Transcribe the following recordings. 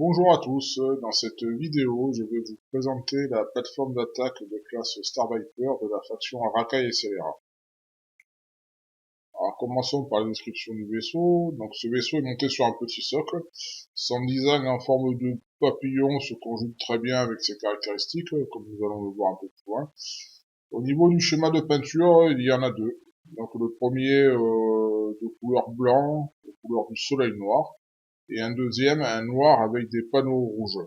Bonjour à tous, dans cette vidéo je vais vous présenter la plateforme d'attaque de classe Star Viper de la faction Arakaï et Celera. Alors commençons par la description du vaisseau. Donc ce vaisseau est monté sur un petit socle. Son design en forme de papillon se conjugue très bien avec ses caractéristiques, comme nous allons le voir un peu plus loin. Au niveau du schéma de peinture, il y en a deux. Donc le premier de couleur blanc, de couleur du soleil noir, et un deuxième, un noir avec des panneaux rouges.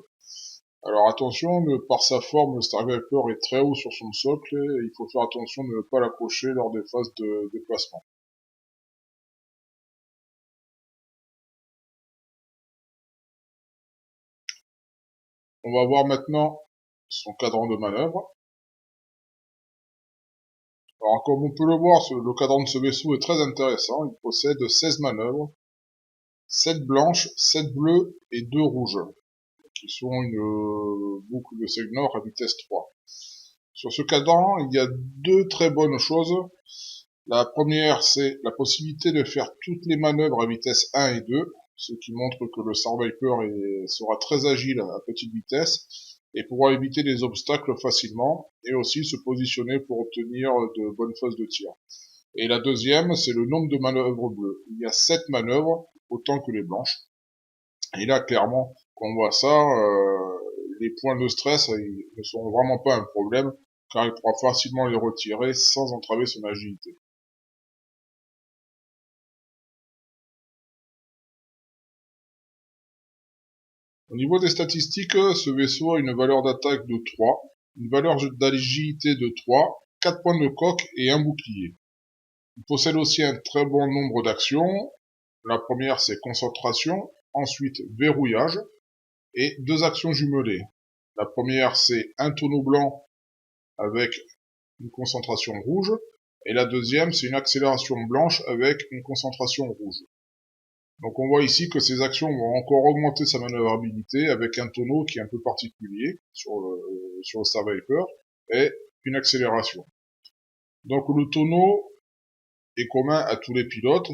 Alors attention, par sa forme, le Star Viper est très haut sur son socle et il faut faire attention de ne pas l'accrocher lors des phases de déplacement. On va voir maintenant son cadran de manœuvre. Alors comme on peut le voir, le cadran de ce vaisseau est très intéressant. Il possède 16 manœuvres, 7 blanches, 7 bleues et 2 rouges, qui sont une boucle de signal à vitesse 3. Sur ce cadran, il y a deux très bonnes choses. La première, c'est la possibilité de faire toutes les manœuvres à vitesse 1 et 2, ce qui montre que le Star Viper sera très agile à petite vitesse et pourra éviter les obstacles facilement et aussi se positionner pour obtenir de bonnes phases de tir. Et la deuxième, c'est le nombre de manœuvres bleues. Il y a 7 manœuvres, autant que les blanches. Et là, clairement, quand on voit ça, les points de stress ne sont vraiment pas un problème, car il pourra facilement les retirer sans entraver son agilité. Au niveau des statistiques, ce vaisseau a une valeur d'attaque de 3, une valeur d'agilité de 3, 4 points de coque et un bouclier. Il possède aussi un très bon nombre d'actions. La première, c'est concentration, ensuite verrouillage et 2 actions jumelées. La première, c'est un tonneau blanc avec une concentration rouge, et la deuxième, c'est une accélération blanche avec une concentration rouge. Donc on voit ici que ces actions vont encore augmenter sa manœuvrabilité avec un tonneau qui est un peu particulier sur le Star Viper et une accélération. Donc le tonneau est commun à tous les pilotes.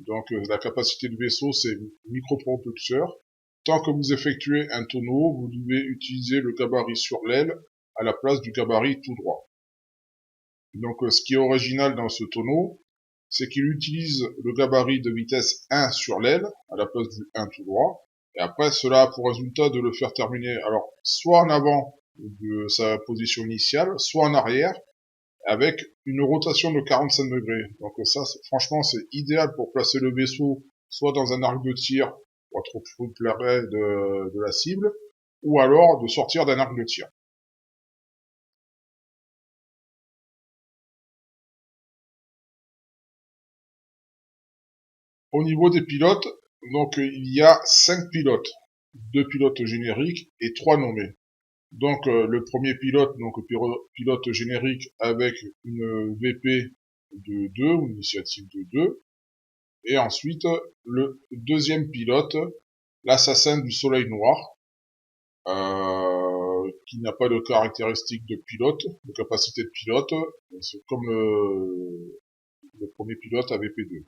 Donc la capacité du vaisseau, c'est micropropulseur. Tant que vous effectuez un tonneau, vous devez utiliser le gabarit sur l'aile à la place du gabarit tout droit. Donc ce qui est original dans ce tonneau, c'est qu'il utilise le gabarit de vitesse 1 sur l'aile à la place du 1 tout droit. Et après, cela a pour résultat de le faire terminer alors soit en avant de sa position initiale, soit en arrière, avec une rotation de 45 degrés. Donc ça, franchement, c'est idéal pour placer le vaisseau soit dans un arc de tir pour être au plus près de la cible, ou alors de sortir d'un arc de tir. Au niveau des pilotes, donc il y a 5 pilotes, 2 pilotes génériques et 3 nommés. Donc le premier pilote, donc pilote générique avec une VP de 2, ou une initiative de 2. Et ensuite le deuxième pilote, l'assassin du soleil noir, qui n'a pas de caractéristiques de pilote, de capacité de pilote, c'est comme le premier pilote à VP2.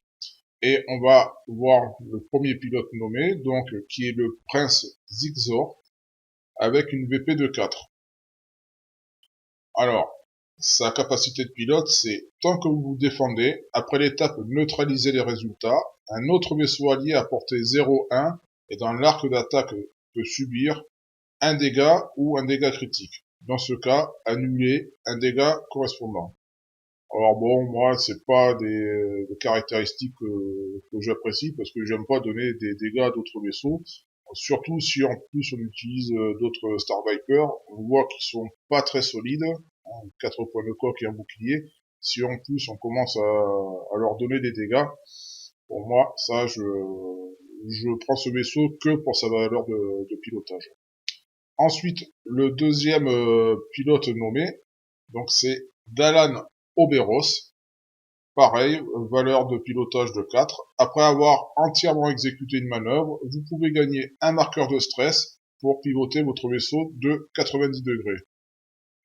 Et on va voir le premier pilote nommé, donc qui est le prince Zigzor, avec une VP de 4. Alors, sa capacité de pilote, c'est tant que vous vous défendez, après l'étape neutraliser les résultats, un autre vaisseau allié à portée 0-1 et dans l'arc d'attaque peut subir un dégât ou un dégât critique. Dans ce cas, annuler un dégât correspondant. Alors bon, moi, c'est pas des caractéristiques que j'apprécie parce que j'aime pas donner des dégâts à d'autres vaisseaux. Surtout si en plus on utilise d'autres Star Viper, on voit qu'ils sont pas très solides, hein, 4 points de coque et un bouclier. Si en plus on commence à leur donner des dégâts, pour moi, ça, je prends ce vaisseau que pour sa valeur de pilotage. Ensuite, le deuxième pilote nommé, donc c'est Dalan Oberos. Pareil, valeur de pilotage de 4. Après avoir entièrement exécuté une manœuvre, vous pouvez gagner un marqueur de stress pour pivoter votre vaisseau de 90 degrés.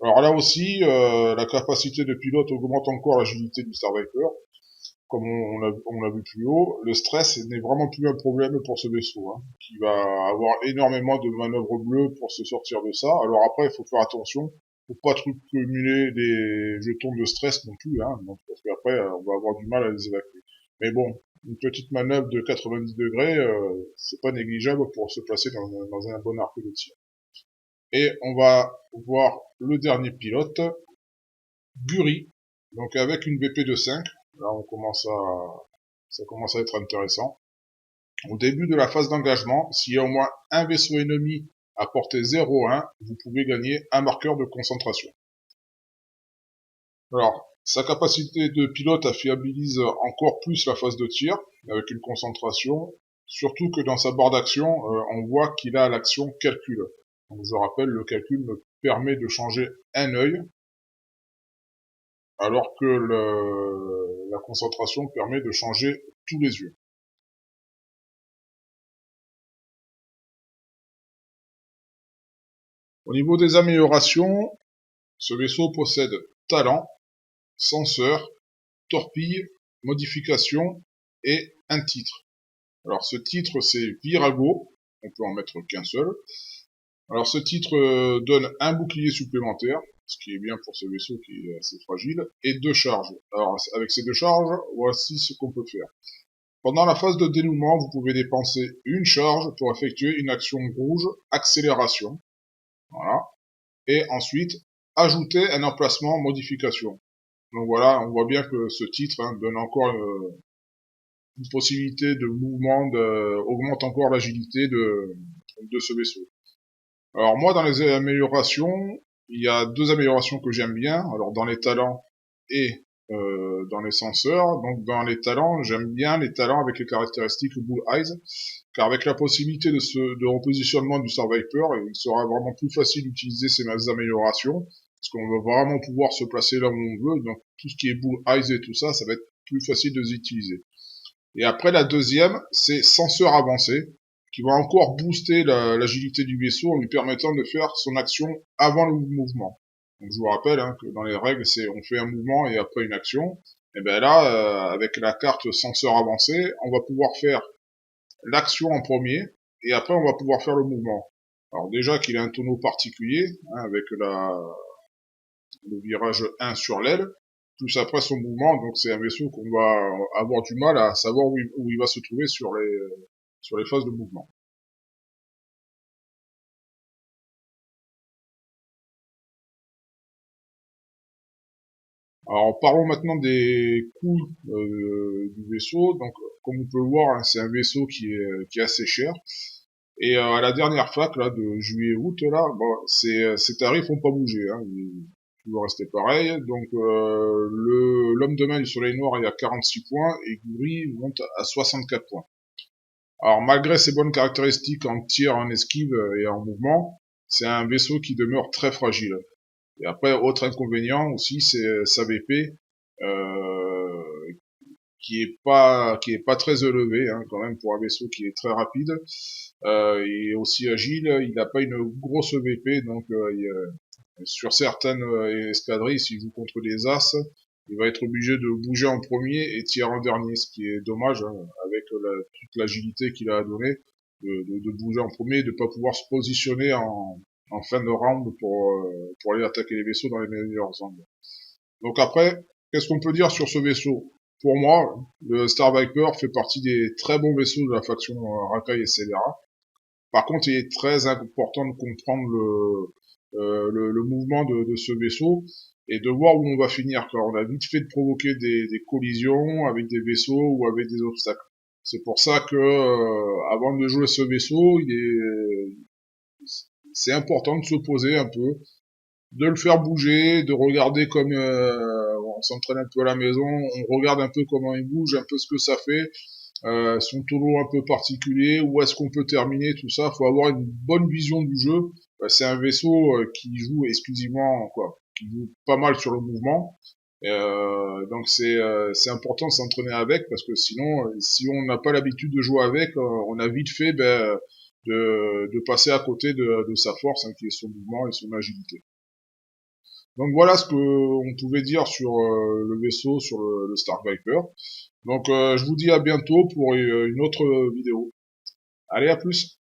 Alors là aussi, la capacité de pilote augmente encore l'agilité du Star Viper. comme on l'a vu plus haut, le stress n'est vraiment plus un problème pour ce vaisseau, hein, qui va avoir énormément de manœuvres bleues pour se sortir de ça. Alors après, il faut faire attention, faut pas trop cumuler des jetons de stress non plus, hein, donc, parce qu'après, on va avoir du mal à les évacuer. Mais bon, une petite manœuvre de 90 degrés, c'est pas négligeable pour se placer dans un bon arc de tir. Et on va voir le dernier pilote, Guri, donc avec une BP de 5. Là, ça commence à être intéressant. Au début de la phase d'engagement, s'il y a au moins un vaisseau ennemi à portée 0,1, vous pouvez gagner un marqueur de concentration. Alors, sa capacité de pilote affiabilise encore plus la phase de tir, avec une concentration, surtout que dans sa barre d'action, on voit qu'il a l'action calcul. Donc je rappelle, le calcul me permet de changer un œil, alors que la concentration permet de changer tous les yeux. Au niveau des améliorations, ce vaisseau possède talent, senseur, torpille, modification et un titre. Alors ce titre c'est Virago, on peut en mettre qu'un seul. Alors ce titre donne un bouclier supplémentaire, ce qui est bien pour ce vaisseau qui est assez fragile, et 2 charges. Alors avec ces 2 charges, voici ce qu'on peut faire. Pendant la phase de dénouement, vous pouvez dépenser une charge pour effectuer une action rouge, accélération. Voilà. Et ensuite, ajouter un emplacement modification. Donc voilà, on voit bien que ce titre donne encore une possibilité de mouvement, augmente encore l'agilité de ce vaisseau. Alors moi, dans les améliorations, il y a 2 améliorations que j'aime bien. Alors dans les talents et dans les senseurs. Donc dans les talents, j'aime bien les talents avec les caractéristiques Bull Eyes, car avec la possibilité de repositionnement du Star Viper, il sera vraiment plus facile d'utiliser ces améliorations, parce qu'on va vraiment pouvoir se placer là où on veut. Donc tout ce qui est Bull Eyes et tout ça, ça va être plus facile de les utiliser. Et après la deuxième, c'est senseur avancé, qui va encore booster l'agilité du vaisseau en lui permettant de faire son action avant le mouvement. Donc je vous rappelle que dans les règles, c'est on fait un mouvement et après une action. Et bien là, avec la carte senseur avancé, on va pouvoir faire l'action en premier et après on va pouvoir faire le mouvement. Alors déjà qu'il a un tonneau particulier, avec le virage 1 sur l'aile, plus après son mouvement, donc c'est un vaisseau qu'on va avoir du mal à savoir où il va se trouver sur les phases de mouvement. Alors parlons maintenant des coûts du vaisseau. Donc comme on peut le voir, c'est un vaisseau qui est assez cher. Et à la dernière fac là de juillet-août là, bon, ces tarifs n'ont pas bougé, ils toujours resté pareil. Donc l'homme de main du Soleil Noir est à 46 points et Guri monte à 64 points. Alors malgré ses bonnes caractéristiques en tir, en esquive et en mouvement, c'est un vaisseau qui demeure très fragile. Et après, autre inconvénient aussi, c'est sa VP, euh, qui est pas très élevé quand même pour un vaisseau qui est très rapide et aussi agile. Il n'a pas une grosse VP, donc sur certaines escadrilles, s'il joue contre des as, il va être obligé de bouger en premier et tirer en dernier, ce qui est dommage avec toute l'agilité qu'il a donné de bouger en premier et de pas pouvoir se positionner en fin de round pour aller attaquer les vaisseaux dans les meilleurs angles. Donc après, qu'est-ce qu'on peut dire sur ce vaisseau? Pour moi, le Star Viper fait partie des très bons vaisseaux de la faction Rakai et Cedera. Par contre, il est très important de comprendre le mouvement de ce vaisseau et de voir où on va finir, car on a vite fait de provoquer des collisions avec des vaisseaux ou avec des obstacles. C'est pour ça que avant de jouer ce vaisseau, c'est important de se poser un peu, de le faire bouger, de regarder comme on s'entraîne un peu à la maison, on regarde un peu comment il bouge, un peu ce que ça fait, son tonneau un peu particulier, où est-ce qu'on peut terminer, tout ça. Faut avoir une bonne vision du jeu. C'est un vaisseau qui joue exclusivement, qui joue pas mal sur le mouvement. Donc c'est important de s'entraîner avec parce que sinon, si on n'a pas l'habitude de jouer avec, on a vite fait de passer à côté de sa force, qui est son mouvement et son agilité. Donc voilà ce que on pouvait dire sur le vaisseau, sur le Stark Viper. Donc je vous dis à bientôt pour une autre vidéo. Allez, à plus!